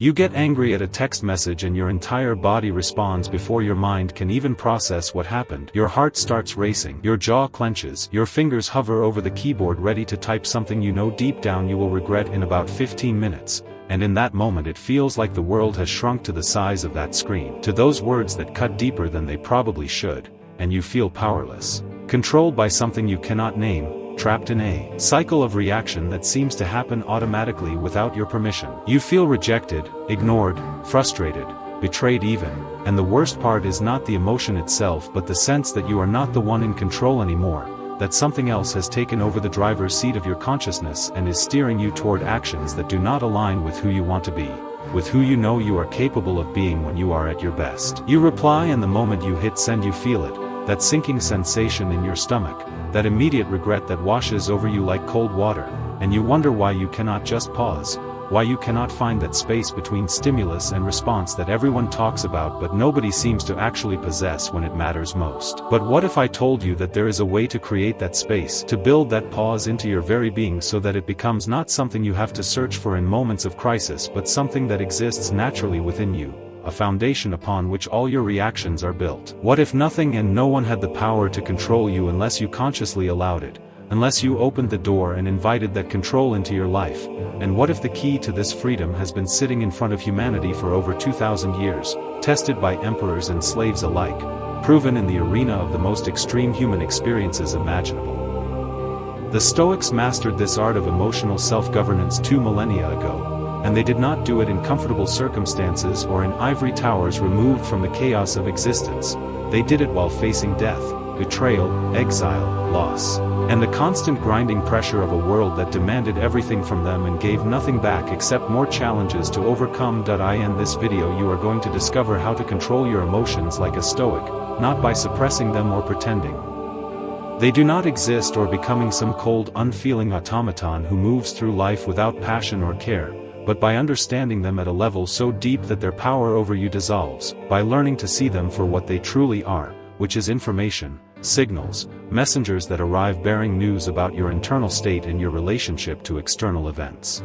You get angry at a text message and your entire body responds before your mind can even process what happened. Your heart starts racing, your jaw clenches, your fingers hover over the keyboard ready to type something you know deep down you will regret in about 15 minutes, and in that moment it feels like the world has shrunk to the size of that screen, to those words that cut deeper than they probably should, and you feel powerless, controlled by something you cannot name, trapped in a cycle of reaction that seems to happen automatically without your permission. You feel rejected, ignored, frustrated, betrayed even, and the worst part is not the emotion itself but the sense that you are not the one in control anymore, that something else has taken over the driver's seat of your consciousness and is steering you toward actions that do not align with who you want to be, with who you know you are capable of being when you are at your best. You reply, and the moment you hit send you feel it, that sinking sensation in your stomach, that immediate regret that washes over you like cold water, and you wonder why you cannot just pause, why you cannot find that space between stimulus and response that everyone talks about but nobody seems to actually possess when it matters most. But what if I told you that there is a way to create that space, to build that pause into your very being so that it becomes not something you have to search for in moments of crisis but something that exists naturally within you, a foundation upon which all your reactions are built? What if nothing and no one had the power to control you unless you consciously allowed it, unless you opened the door and invited that control into your life? And what if the key to this freedom has been sitting in front of humanity for over 2,000 years, tested by emperors and slaves alike, proven in the arena of the most extreme human experiences imaginable? The Stoics mastered this art of emotional self-governance 2 millennia ago, and they did not do it in comfortable circumstances or in ivory towers removed from the chaos of existence. They did it while facing death, betrayal, exile, loss, and the constant grinding pressure of a world that demanded everything from them and gave nothing back except more challenges to overcome. In this video you are going to discover how to control your emotions like a Stoic, not by suppressing them or pretending they do not exist or becoming some cold, unfeeling automaton who moves through life without passion or care, but by understanding them at a level so deep that their power over you dissolves, by learning to see them for what they truly are, which is information, signals, messengers that arrive bearing news about your internal state and your relationship to external events.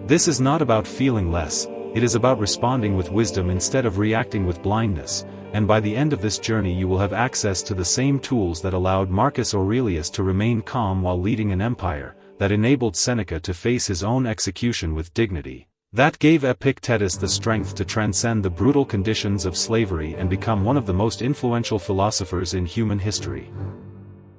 This is not about feeling less, it is about responding with wisdom instead of reacting with blindness, and by the end of this journey you will have access to the same tools that allowed Marcus Aurelius to remain calm while leading an empire, that enabled Seneca to face his own execution with dignity, that gave Epictetus the strength to transcend the brutal conditions of slavery and become one of the most influential philosophers in human history.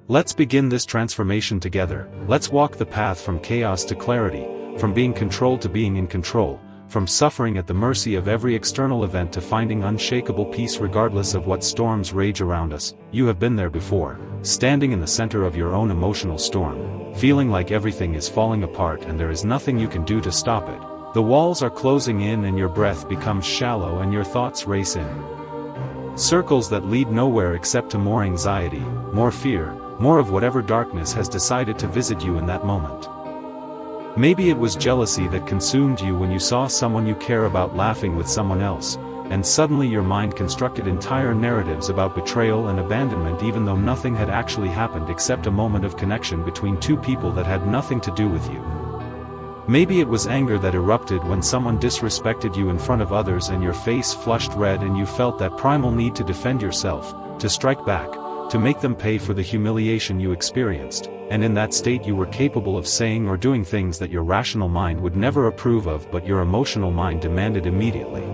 Let's begin this transformation together. Let's walk the path from chaos to clarity, from being controlled to being in control, from suffering at the mercy of every external event to finding unshakable peace regardless of what storms rage around us. You have been there before, standing in the center of your own emotional storm, feeling like everything is falling apart and there is nothing you can do to stop it. The walls are closing in and your breath becomes shallow and your thoughts race in circles that lead nowhere except to more anxiety, more fear, more of whatever darkness has decided to visit you in that moment. Maybe it was jealousy that consumed you when you saw someone you care about laughing with someone else, and suddenly your mind constructed entire narratives about betrayal and abandonment even though nothing had actually happened except a moment of connection between two people that had nothing to do with you. Maybe it was anger that erupted when someone disrespected you in front of others and your face flushed red and you felt that primal need to defend yourself, to strike back, to make them pay for the humiliation you experienced, and in that state you were capable of saying or doing things that your rational mind would never approve of but your emotional mind demanded immediately.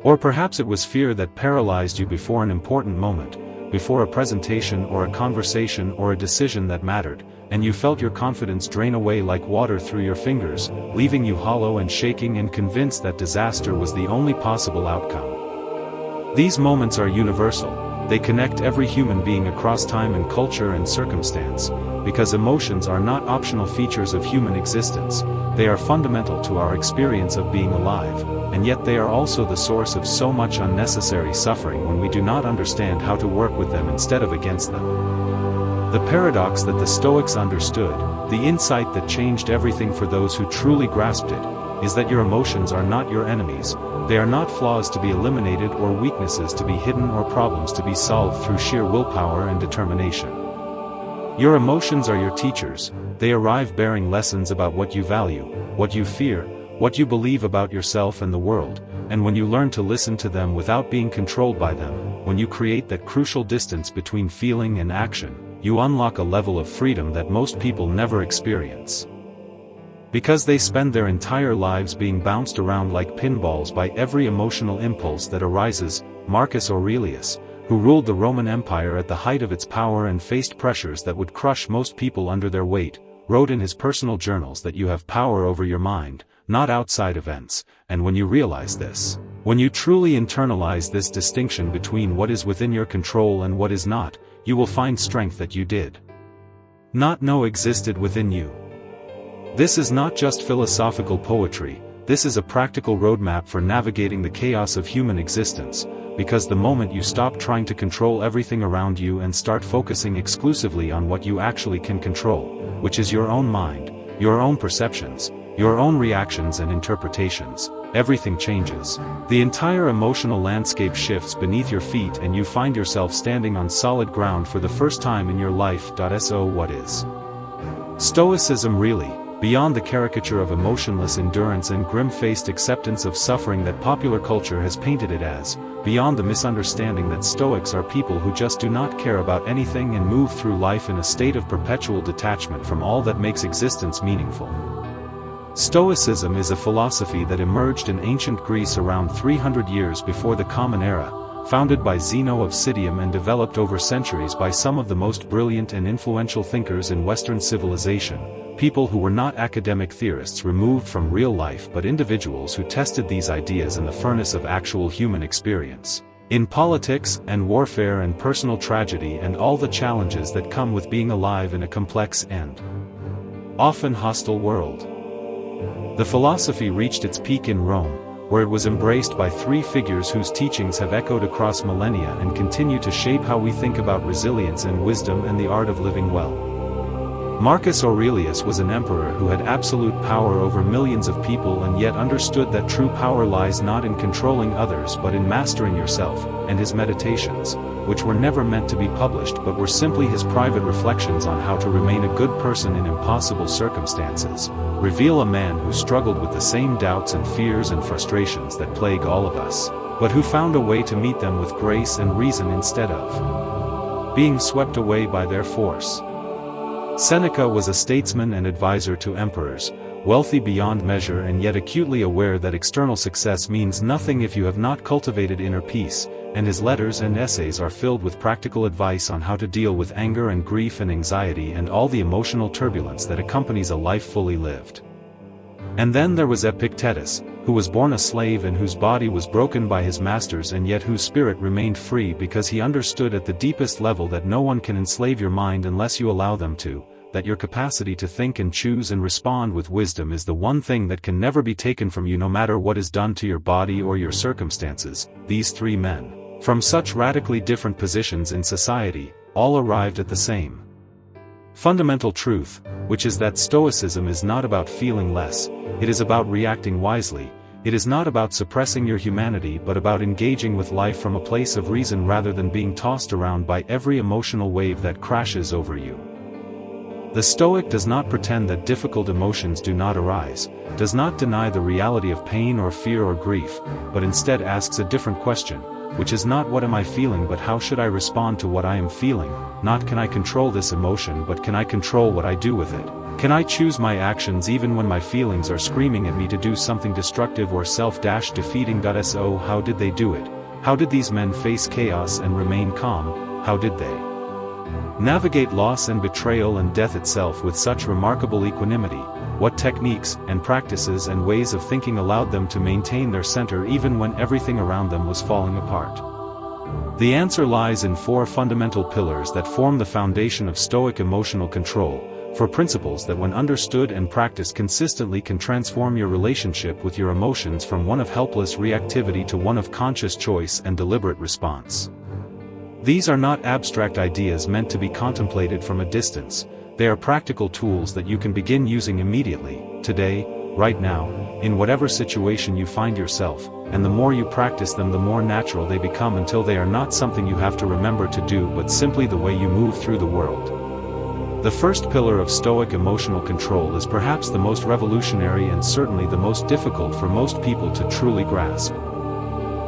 Or perhaps it was fear that paralyzed you before an important moment, before a presentation or a conversation or a decision that mattered, and you felt your confidence drain away like water through your fingers, leaving you hollow and shaking and convinced that disaster was the only possible outcome. These moments are universal. They connect every human being across time and culture and circumstance, because emotions are not optional features of human existence, they are fundamental to our experience of being alive, and yet they are also the source of so much unnecessary suffering when we do not understand how to work with them instead of against them. The paradox that the Stoics understood, the insight that changed everything for those who truly grasped it, is that your emotions are not your enemies. They are not flaws to be eliminated or weaknesses to be hidden or problems to be solved through sheer willpower and determination. Your emotions are your teachers. They arrive bearing lessons about what you value, what you fear, what you believe about yourself and the world, and when you learn to listen to them without being controlled by them, when you create that crucial distance between feeling and action, you unlock a level of freedom that most people never experience. Because they spend their entire lives being bounced around like pinballs by every emotional impulse that arises. Marcus Aurelius, who ruled the Roman Empire at the height of its power and faced pressures that would crush most people under their weight, wrote in his personal journals that you have power over your mind, not outside events, and when you realize this, when you truly internalize this distinction between what is within your control and what is not, you will find strength that you did not know existed within you. This is not just philosophical poetry, this is a practical roadmap for navigating the chaos of human existence, because the moment you stop trying to control everything around you and start focusing exclusively on what you actually can control, which is your own mind, your own perceptions, your own reactions and interpretations, everything changes. The entire emotional landscape shifts beneath your feet and you find yourself standing on solid ground for the first time in your life. So what is Stoicism really? Beyond the caricature of emotionless endurance and grim-faced acceptance of suffering that popular culture has painted it as, beyond the misunderstanding that Stoics are people who just do not care about anything and move through life in a state of perpetual detachment from all that makes existence meaningful. Stoicism is a philosophy that emerged in ancient Greece around 300 years before the Common Era, founded by Zeno of Citium and developed over centuries by some of the most brilliant and influential thinkers in Western civilization. People who were not academic theorists removed from real life but individuals who tested these ideas in the furnace of actual human experience. In politics and warfare and personal tragedy and all the challenges that come with being alive in a complex and often hostile world. The philosophy reached its peak in Rome, where it was embraced by three figures whose teachings have echoed across millennia and continue to shape how we think about resilience and wisdom and the art of living well. Marcus Aurelius was an emperor who had absolute power over millions of people and yet understood that true power lies not in controlling others but in mastering yourself, and his meditations, which were never meant to be published but were simply his private reflections on how to remain a good person in impossible circumstances, reveal a man who struggled with the same doubts and fears and frustrations that plague all of us, but who found a way to meet them with grace and reason instead of being swept away by their force. Seneca was a statesman and advisor to emperors, wealthy beyond measure and yet acutely aware that external success means nothing if you have not cultivated inner peace, and his letters and essays are filled with practical advice on how to deal with anger and grief and anxiety and all the emotional turbulence that accompanies a life fully lived. And then there was Epictetus, who was born a slave and whose body was broken by his masters and yet whose spirit remained free because he understood at the deepest level that no one can enslave your mind unless you allow them to, that your capacity to think and choose and respond with wisdom is the one thing that can never be taken from you no matter what is done to your body or your circumstances. These three men, from such radically different positions in society, all arrived at the same fundamental truth, which is that Stoicism is not about feeling less, it is about reacting wisely. It is not about suppressing your humanity but about engaging with life from a place of reason rather than being tossed around by every emotional wave that crashes over you. The Stoic does not pretend that difficult emotions do not arise, does not deny the reality of pain or fear or grief, but instead asks a different question, which is not what am I feeling but how should I respond to what I am feeling, not can I control this emotion but can I control what I do with it. Can I choose my actions even when my feelings are screaming at me to do something destructive or self-defeating? So how did they do it? How did these men face chaos and remain calm? How did they navigate loss and betrayal and death itself with such remarkable equanimity? What techniques and practices and ways of thinking allowed them to maintain their center even when everything around them was falling apart? The answer lies in four fundamental pillars that form the foundation of Stoic emotional control, four principles that when understood and practiced consistently can transform your relationship with your emotions from one of helpless reactivity to one of conscious choice and deliberate response. These are not abstract ideas meant to be contemplated from a distance, they are practical tools that you can begin using immediately, today, right now, in whatever situation you find yourself, and the more you practice them the more natural they become until they are not something you have to remember to do but simply the way you move through the world. The first pillar of Stoic emotional control is perhaps the most revolutionary and certainly the most difficult for most people to truly grasp.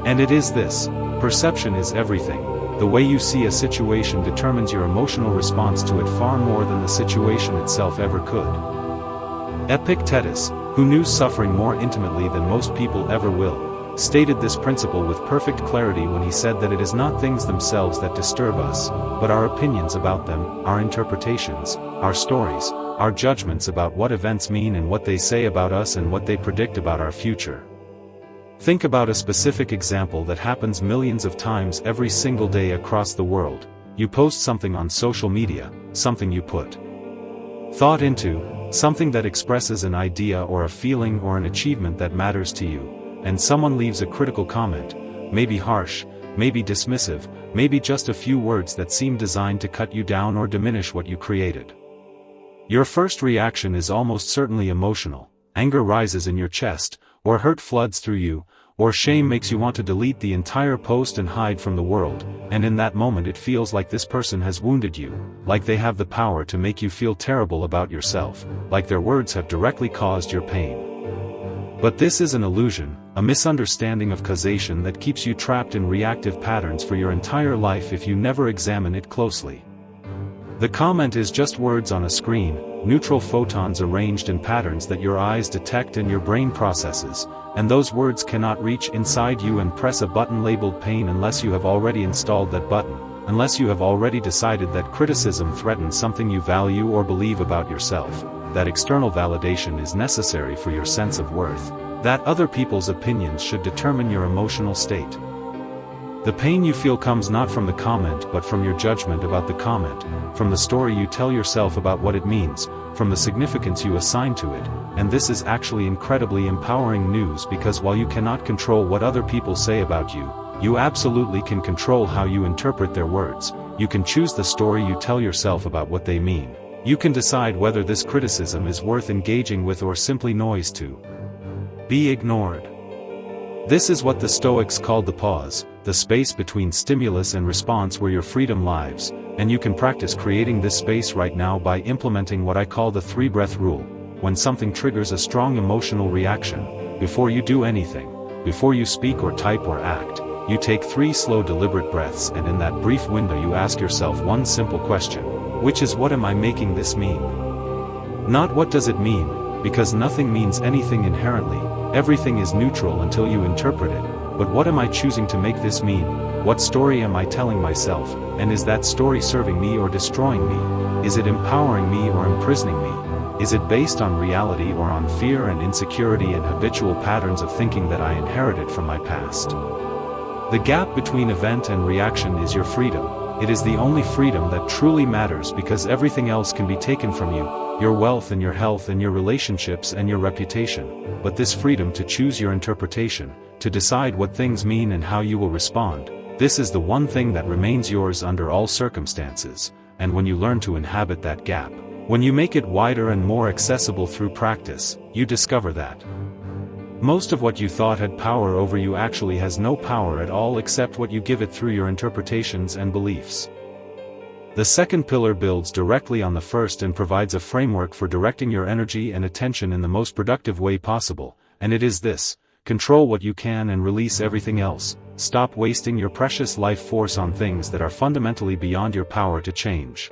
And it is this: perception is everything. The way you see a situation determines your emotional response to it far more than the situation itself ever could. Epictetus, who knew suffering more intimately than most people ever will, stated this principle with perfect clarity when he said that it is not things themselves that disturb us, but our opinions about them, our interpretations, our stories, our judgments about what events mean and what they say about us and what they predict about our future. Think about a specific example that happens millions of times every single day across the world. You post something on social media, something you put thought into, something that expresses an idea or a feeling or an achievement that matters to you, and someone leaves a critical comment, maybe harsh, maybe dismissive, maybe just a few words that seem designed to cut you down or diminish what you created. Your first reaction is almost certainly emotional. Anger rises in your chest, or hurt floods through you, or shame makes you want to delete the entire post and hide from the world, and in that moment it feels like this person has wounded you, like they have the power to make you feel terrible about yourself, like their words have directly caused your pain. But this is an illusion, a misunderstanding of causation that keeps you trapped in reactive patterns for your entire life if you never examine it closely. The comment is just words on a screen, neutral photons arranged in patterns that your eyes detect and your brain processes, and those words cannot reach inside you and press a button labeled pain unless you have already installed that button, unless you have already decided that criticism threatens something you value or believe about yourself, that external validation is necessary for your sense of worth, that other people's opinions should determine your emotional state. The pain you feel comes not from the comment but from your judgment about the comment, from the story you tell yourself about what it means, from the significance you assign to it, and this is actually incredibly empowering news because while you cannot control what other people say about you, you absolutely can control how you interpret their words. You can choose the story you tell yourself about what they mean. You can decide whether this criticism is worth engaging with or simply noise to be ignored. This is what the Stoics called the pause, the space between stimulus and response where your freedom lives, and you can practice creating this space right now by implementing what I call the 3-breath rule. When something triggers a strong emotional reaction, before you do anything, before you speak or type or act, you take 3 slow deliberate breaths, and in that brief window you ask yourself one simple question, which is, what am I making this mean? Not what does it mean, because nothing means anything inherently, everything is neutral until you interpret it, but what am I choosing to make this mean? What story am I telling myself, and is that story serving me or destroying me? Is it empowering me or imprisoning me? Is it based on reality or on fear and insecurity and habitual patterns of thinking that I inherited from my past? The gap between event and reaction is your freedom. It is the only freedom that truly matters because everything else can be taken from you, your wealth and your health and your relationships and your reputation, but this freedom to choose your interpretation, to decide what things mean and how you will respond, this is the one thing that remains yours under all circumstances, and when you learn to inhabit that gap, when you make it wider and more accessible through practice, you discover that most of what you thought had power over you actually has no power at all except what you give it through your interpretations and beliefs. The second pillar builds directly on the first and provides a framework for directing your energy and attention in the most productive way possible, and it is this: control what you can and release everything else. Stop wasting your precious life force on things that are fundamentally beyond your power to change.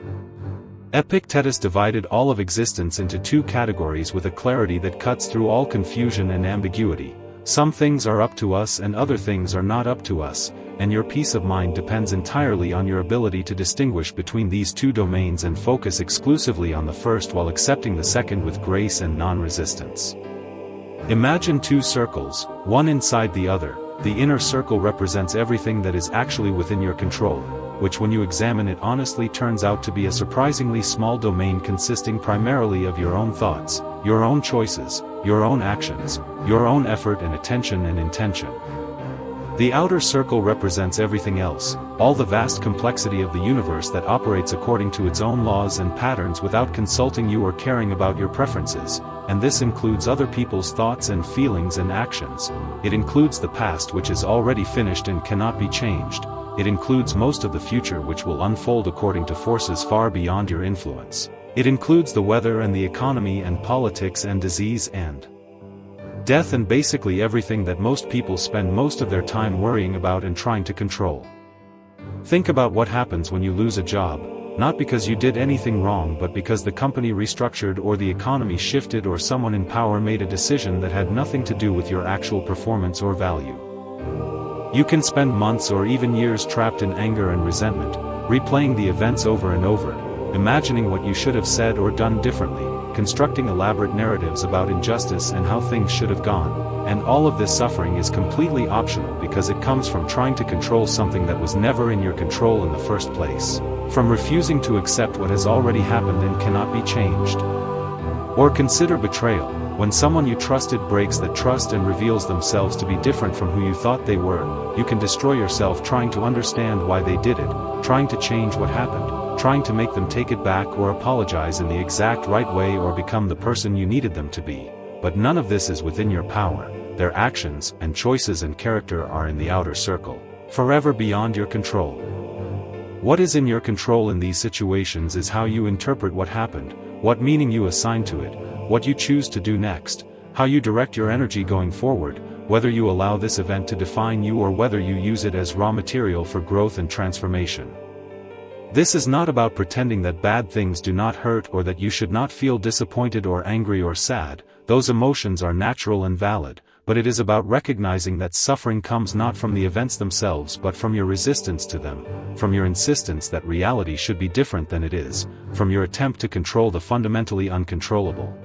Epictetus divided all of existence into 2 categories with a clarity that cuts through all confusion and ambiguity. Some things are up to us and other things are not up to us, and your peace of mind depends entirely on your ability to distinguish between these 2 domains and focus exclusively on the first while accepting the second with grace and non-resistance. Imagine 2 circles, one inside the other. The inner circle represents everything that is actually within your control, which when you examine it honestly turns out to be a surprisingly small domain consisting primarily of your own thoughts, your own choices, your own actions, your own effort and attention and intention. The outer circle represents everything else, all the vast complexity of the universe that operates according to its own laws and patterns without consulting you or caring about your preferences, and this includes other people's thoughts and feelings and actions. It includes the past which is already finished and cannot be changed. It includes most of the future which will unfold according to forces far beyond your influence. It includes the weather and the economy and politics and disease and death and basically everything that most people spend most of their time worrying about and trying to control. Think about what happens when you lose a job, not because you did anything wrong but because the company restructured or the economy shifted or someone in power made a decision that had nothing to do with your actual performance or value. You can spend months or even years trapped in anger and resentment, replaying the events over and over, imagining what you should have said or done differently, constructing elaborate narratives about injustice and how things should have gone, and all of this suffering is completely optional because it comes from trying to control something that was never in your control in the first place, from refusing to accept what has already happened and cannot be changed. Or consider betrayal, when someone you trusted breaks that trust and reveals themselves to be different from who you thought they were. You can destroy yourself trying to understand why they did it, trying to change what happened, trying to make them take it back or apologize in the exact right way or become the person you needed them to be. But none of this is within your power. Their actions and choices and character are in the outer circle, forever beyond your control. What is in your control in these situations is how you interpret what happened, what meaning you assign to it, what you choose to do next, how you direct your energy going forward, whether you allow this event to define you or whether you use it as raw material for growth and transformation. This is not about pretending that bad things do not hurt or that you should not feel disappointed or angry or sad. Those emotions are natural and valid, but it is about recognizing that suffering comes not from the events themselves but from your resistance to them, from your insistence that reality should be different than it is, from your attempt to control the fundamentally uncontrollable.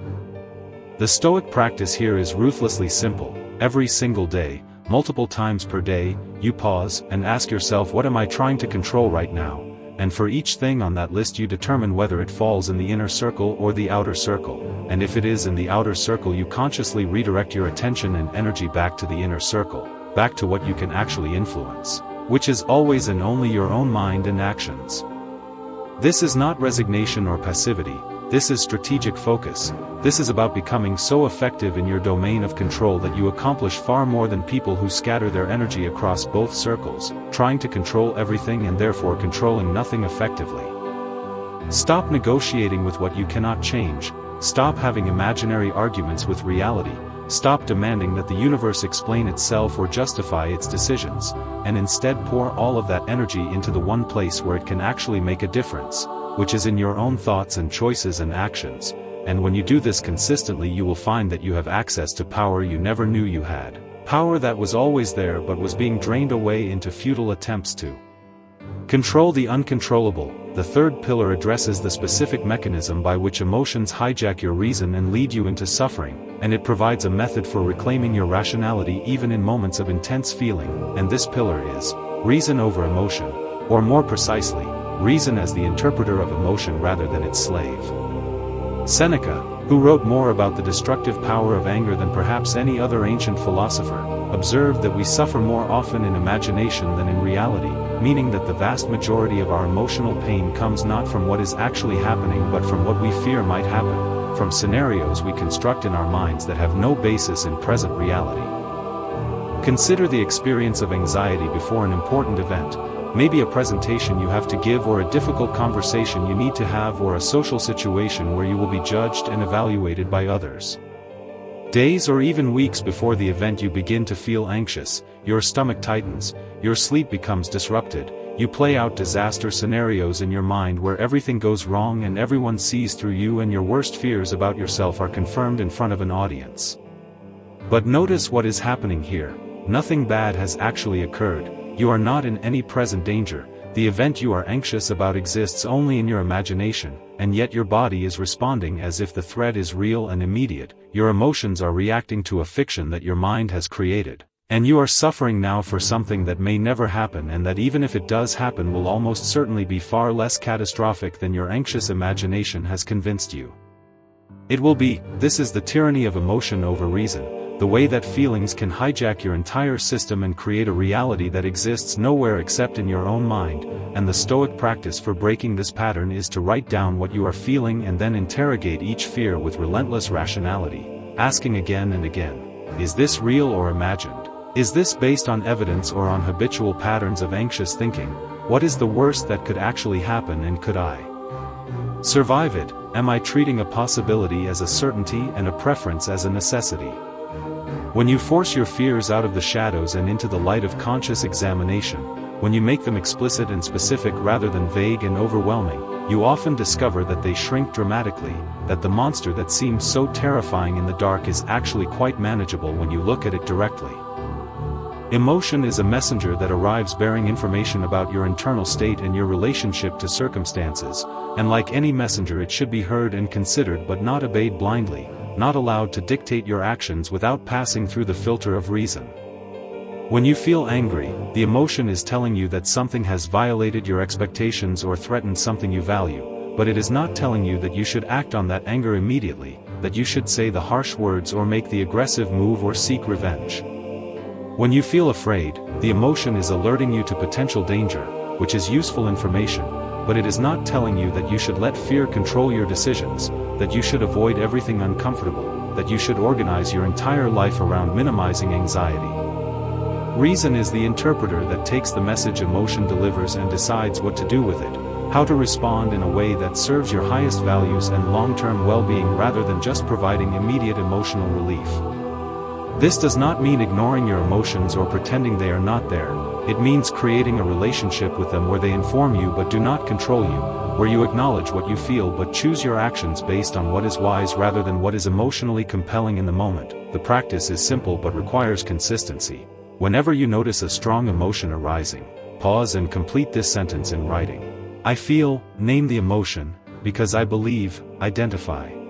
The Stoic practice here is ruthlessly simple. Every single day, multiple times per day, you pause and ask yourself, what am I trying to control right now? And for each thing on that list you determine whether it falls in the inner circle or the outer circle, and if it is in the outer circle you consciously redirect your attention and energy back to the inner circle, back to what you can actually influence, which is always and only your own mind and actions. This is not resignation or passivity, this is strategic focus. This is about becoming so effective in your domain of control that you accomplish far more than people who scatter their energy across both circles, trying to control everything and therefore controlling nothing effectively. Stop negotiating with what you cannot change, stop having imaginary arguments with reality, stop demanding that the universe explain itself or justify its decisions, and instead pour all of that energy into the one place where it can actually make a difference, which is in your own thoughts and choices and actions. And when you do this consistently you will find that you have access to power you never knew you had. Power that was always there but was being drained away into futile attempts to control the uncontrollable. The third pillar addresses the specific mechanism by which emotions hijack your reason and lead you into suffering, and it provides a method for reclaiming your rationality even in moments of intense feeling, and this pillar is reason over emotion, or more precisely, reason as the interpreter of emotion rather than its slave. Seneca, who wrote more about the destructive power of anger than perhaps any other ancient philosopher, observed that we suffer more often in imagination than in reality, meaning that the vast majority of our emotional pain comes not from what is actually happening but from what we fear might happen, from scenarios we construct in our minds that have no basis in present reality. Consider the experience of anxiety before an important event, maybe a presentation you have to give or a difficult conversation you need to have or a social situation where you will be judged and evaluated by others. Days or even weeks before the event you begin to feel anxious, your stomach tightens, your sleep becomes disrupted, you play out disaster scenarios in your mind where everything goes wrong and everyone sees through you and your worst fears about yourself are confirmed in front of an audience. But notice what is happening here. Nothing bad has actually occurred. You are not in any present danger. The event you are anxious about exists only in your imagination, and yet your body is responding as if the threat is real and immediate. Your emotions are reacting to a fiction that your mind has created, and you are suffering now for something that may never happen and that even if it does happen will almost certainly be far less catastrophic than your anxious imagination has convinced you it will be. This is the tyranny of emotion over reason. The way that feelings can hijack your entire system and create a reality that exists nowhere except in your own mind, and the Stoic practice for breaking this pattern is to write down what you are feeling and then interrogate each fear with relentless rationality, asking again and again, is this real or imagined? Is this based on evidence or on habitual patterns of anxious thinking? What is the worst that could actually happen and could I survive it? Am I treating a possibility as a certainty and a preference as a necessity? When you force your fears out of the shadows and into the light of conscious examination, when you make them explicit and specific rather than vague and overwhelming, you often discover that they shrink dramatically, that the monster that seems so terrifying in the dark is actually quite manageable when you look at it directly. Emotion is a messenger that arrives bearing information about your internal state and your relationship to circumstances, and like any messenger it should be heard and considered but not obeyed blindly, not allowed to dictate your actions without passing through the filter of reason. When you feel angry, the emotion is telling you that something has violated your expectations or threatened something you value, but it is not telling you that you should act on that anger immediately, that you should say the harsh words or make the aggressive move or seek revenge. When you feel afraid, the emotion is alerting you to potential danger, which is useful information, but it is not telling you that you should let fear control your decisions, that you should avoid everything uncomfortable, that you should organize your entire life around minimizing anxiety. Reason is the interpreter that takes the message emotion delivers and decides what to do with it, how to respond in a way that serves your highest values and long-term well-being rather than just providing immediate emotional relief. This does not mean ignoring your emotions or pretending they are not there. It means creating a relationship with them where they inform you but do not control you, where you acknowledge what you feel but choose your actions based on what is wise rather than what is emotionally compelling in the moment. The practice is simple but requires consistency. Whenever you notice a strong emotion arising, pause and complete this sentence in writing. I feel, name the emotion, because I believe, identify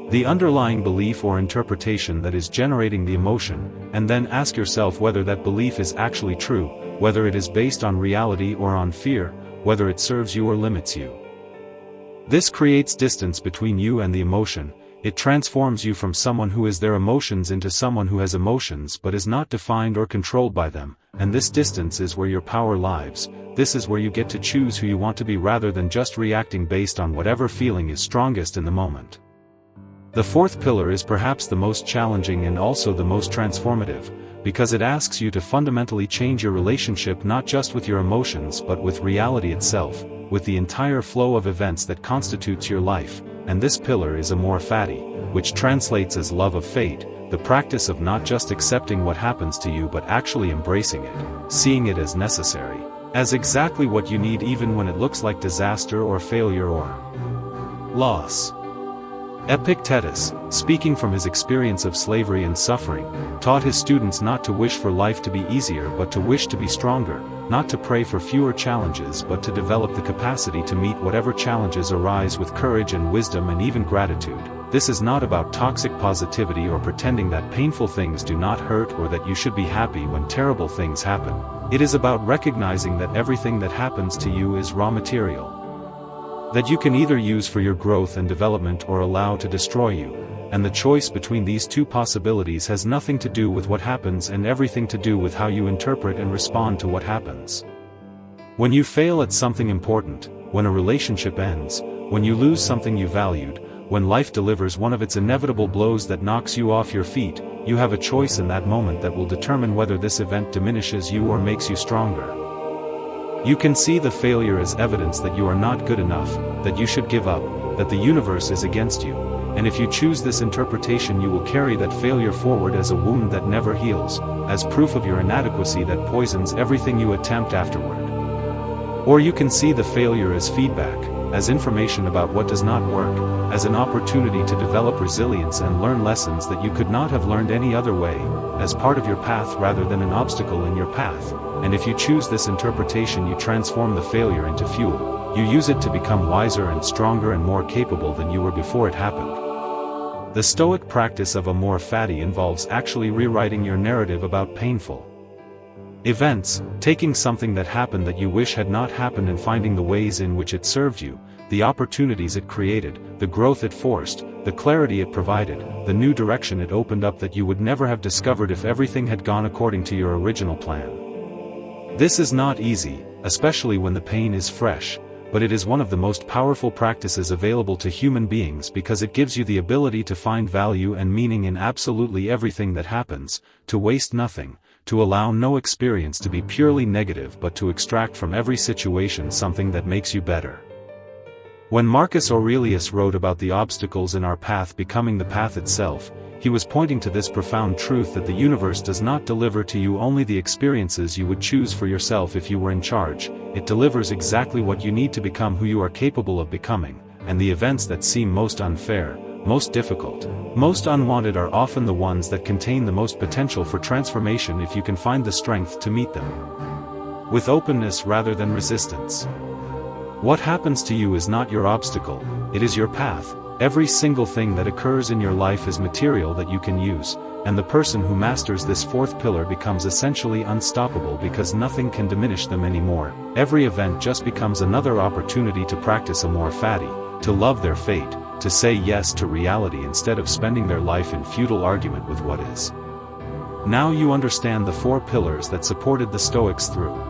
the underlying belief or interpretation that is generating the emotion, and then ask yourself whether that belief is actually true, whether it is based on reality or on fear, whether it serves you or limits you. This creates distance between you and the emotion. It transforms you from someone who is their emotions into someone who has emotions but is not defined or controlled by them, and this distance is where your power lies. This is where you get to choose who you want to be rather than just reacting based on whatever feeling is strongest in the moment. The fourth pillar is perhaps the most challenging and also the most transformative, because it asks you to fundamentally change your relationship not just with your emotions but with reality itself, with the entire flow of events that constitutes your life, and this pillar is amor fati, which translates as love of fate, the practice of not just accepting what happens to you but actually embracing it, seeing it as necessary, as exactly what you need even when it looks like disaster or failure or loss. Epictetus, speaking from his experience of slavery and suffering, taught his students not to wish for life to be easier but to wish to be stronger, not to pray for fewer challenges but to develop the capacity to meet whatever challenges arise with courage and wisdom and even gratitude. This is not about toxic positivity or pretending that painful things do not hurt or that you should be happy when terrible things happen. It is about recognizing that everything that happens to you is raw material that you can either use for your growth and development or allow to destroy you, and the choice between these two possibilities has nothing to do with what happens and everything to do with how you interpret and respond to what happens. When you fail at something important, when a relationship ends, when you lose something you valued, when life delivers one of its inevitable blows that knocks you off your feet, you have a choice in that moment that will determine whether this event diminishes you or makes you stronger. You can see the failure as evidence that you are not good enough, that you should give up, that the universe is against you, and if you choose this interpretation you will carry that failure forward as a wound that never heals, as proof of your inadequacy that poisons everything you attempt afterward. Or you can see the failure as feedback, as information about what does not work, as an opportunity to develop resilience and learn lessons that you could not have learned any other way, as part of your path rather than an obstacle in your path. And if you choose this interpretation you transform the failure into fuel, you use it to become wiser and stronger and more capable than you were before it happened. The Stoic practice of amor fati involves actually rewriting your narrative about painful events, taking something that happened that you wish had not happened and finding the ways in which it served you, the opportunities it created, the growth it forced, the clarity it provided, the new direction it opened up that you would never have discovered if everything had gone according to your original plan. This is not easy, especially when the pain is fresh, but it is one of the most powerful practices available to human beings because it gives you the ability to find value and meaning in absolutely everything that happens, to waste nothing, to allow no experience to be purely negative but to extract from every situation something that makes you better. When Marcus Aurelius wrote about the obstacles in our path becoming the path itself, he was pointing to this profound truth that the universe does not deliver to you only the experiences you would choose for yourself if you were in charge. It delivers exactly what you need to become who you are capable of becoming, and the events that seem most unfair, most difficult, most unwanted are often the ones that contain the most potential for transformation if you can find the strength to meet them with openness rather than resistance. What happens to you is not your obstacle, it is your path. Every single thing that occurs in your life is material that you can use, and the person who masters this fourth pillar becomes essentially unstoppable because nothing can diminish them anymore. Every event just becomes another opportunity to practice a more fatty, to love their fate, to say yes to reality instead of spending their life in futile argument with what is. Now you understand the four pillars that supported the Stoics through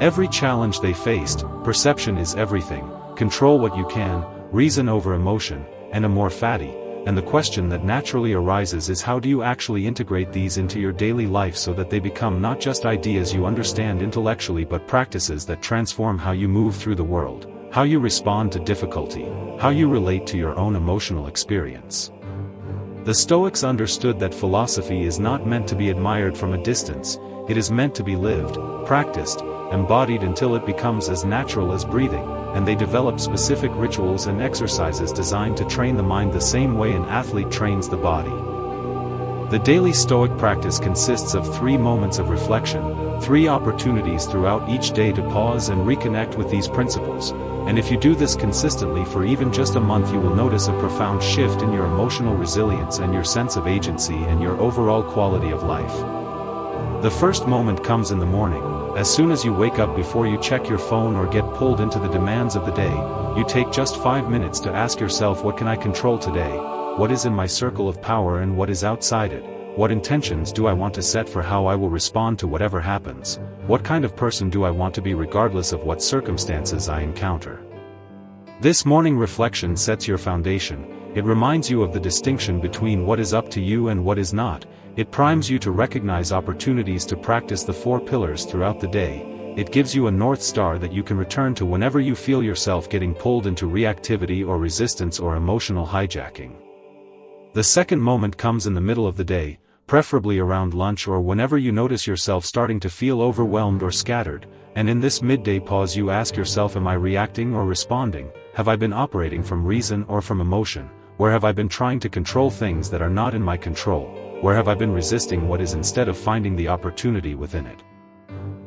every challenge they faced. Perception is everything, control what you can, reason over emotion, and a more fatty. And the question that naturally arises is, how do you actually integrate these into your daily life so that they become not just ideas you understand intellectually but practices that transform how you move through the world, how you respond to difficulty, how you relate to your own emotional experience. The Stoics understood that philosophy is not meant to be admired from a distance, it is meant to be lived, practiced, embodied until it becomes as natural as breathing, and they develop specific rituals and exercises designed to train the mind the same way an athlete trains the body. The daily Stoic practice consists of 3 moments of reflection, 3 opportunities throughout each day to pause and reconnect with these principles, and if you do this consistently for even just a month, you will notice a profound shift in your emotional resilience and your sense of agency and your overall quality of life. The first moment comes in the morning. As soon as you wake up, before you check your phone or get pulled into the demands of the day, you take just 5 minutes to ask yourself, what can I control today? What is in my circle of power and what is outside it? What intentions do I want to set for how I will respond to whatever happens? What kind of person do I want to be regardless of what circumstances I encounter? This morning reflection sets your foundation. It reminds you of the distinction between what is up to you and what is not. It primes you to recognize opportunities to practice the 4 pillars throughout the day. It gives you a North Star that you can return to whenever you feel yourself getting pulled into reactivity or resistance or emotional hijacking. The second moment comes in the middle of the day, preferably around lunch or whenever you notice yourself starting to feel overwhelmed or scattered, and in this midday pause you ask yourself, am I reacting or responding? Have I been operating from reason or from emotion? Where have I been trying to control things that are not in my control? Where have I been resisting what is instead of finding the opportunity within it?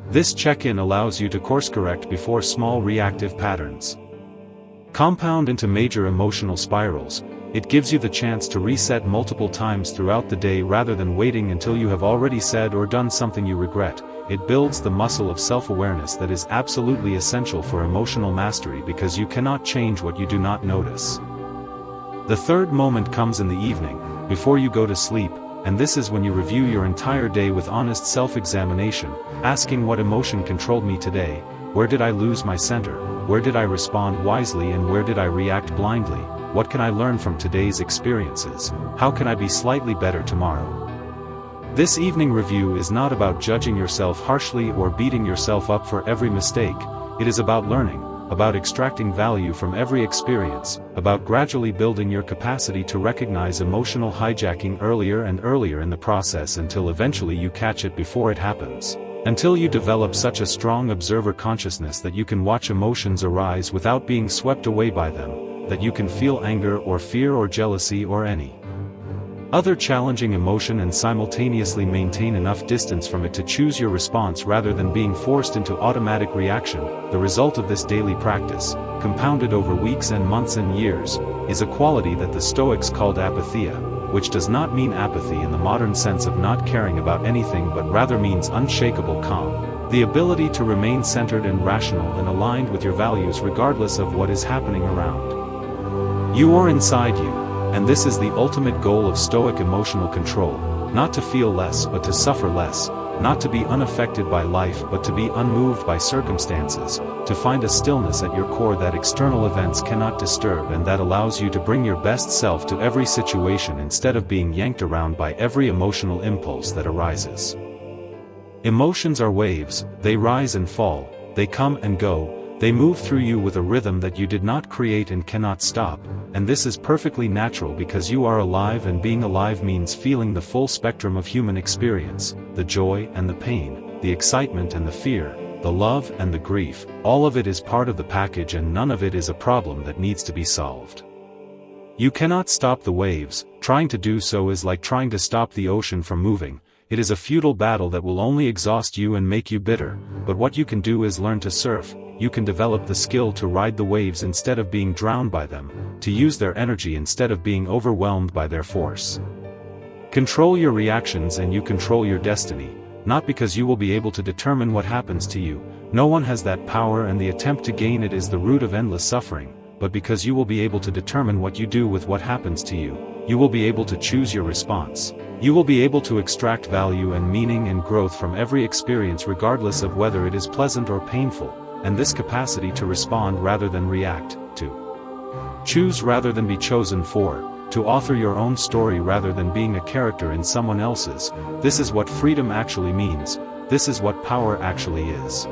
This check-in allows you to course-correct before small reactive patterns compound into major emotional spirals. It gives you the chance to reset multiple times throughout the day rather than waiting until you have already said or done something you regret. It builds the muscle of self-awareness that is absolutely essential for emotional mastery, because you cannot change what you do not notice. The third moment comes in the evening, before you go to sleep, and this is when you review your entire day with honest self-examination, asking, what emotion controlled me today? Where did I lose my center? Where did I respond wisely and where did I react blindly? What can I learn from today's experiences? How can I be slightly better tomorrow? This evening review is not about judging yourself harshly or beating yourself up for every mistake. It is about learning, about extracting value from every experience, about gradually building your capacity to recognize emotional hijacking earlier and earlier in the process until eventually you catch it before it happens. Until you develop such a strong observer consciousness that you can watch emotions arise without being swept away by them, that you can feel anger or fear or jealousy or any other challenging emotion and simultaneously maintain enough distance from it to choose your response rather than being forced into automatic reaction. The result of this daily practice, compounded over weeks and months and years, is a quality that the Stoics called apatheia, which does not mean apathy in the modern sense of not caring about anything but rather means unshakable calm, the ability to remain centered and rational and aligned with your values regardless of what is happening around you or inside you. And this is the ultimate goal of Stoic emotional control, not to feel less but to suffer less, not to be unaffected by life but to be unmoved by circumstances, to find a stillness at your core that external events cannot disturb and that allows you to bring your best self to every situation instead of being yanked around by every emotional impulse that arises. Emotions are waves, they rise and fall, they come and go, They move through you with a rhythm that you did not create and cannot stop, and this is perfectly natural because you are alive, and being alive means feeling the full spectrum of human experience, the joy and the pain, the excitement and the fear, the love and the grief. All of it is part of the package, and none of it is a problem that needs to be solved. You cannot stop the waves. Trying to do so is like trying to stop the ocean from moving. It is a futile battle that will only exhaust you and make you bitter, but what you can do is learn to surf. You can develop the skill to ride the waves instead of being drowned by them, to use their energy instead of being overwhelmed by their force. Control your reactions and you control your destiny, not because you will be able to determine what happens to you. No one has that power, and the attempt to gain it is the root of endless suffering, but because you will be able to determine what you do with what happens to you. You will be able to choose your response. You will be able to extract value and meaning and growth from every experience, regardless of whether it is pleasant or painful, and this capacity to respond rather than react, to choose rather than be chosen for, to author your own story rather than being a character in someone else's. This is what freedom actually means. This is what power actually is.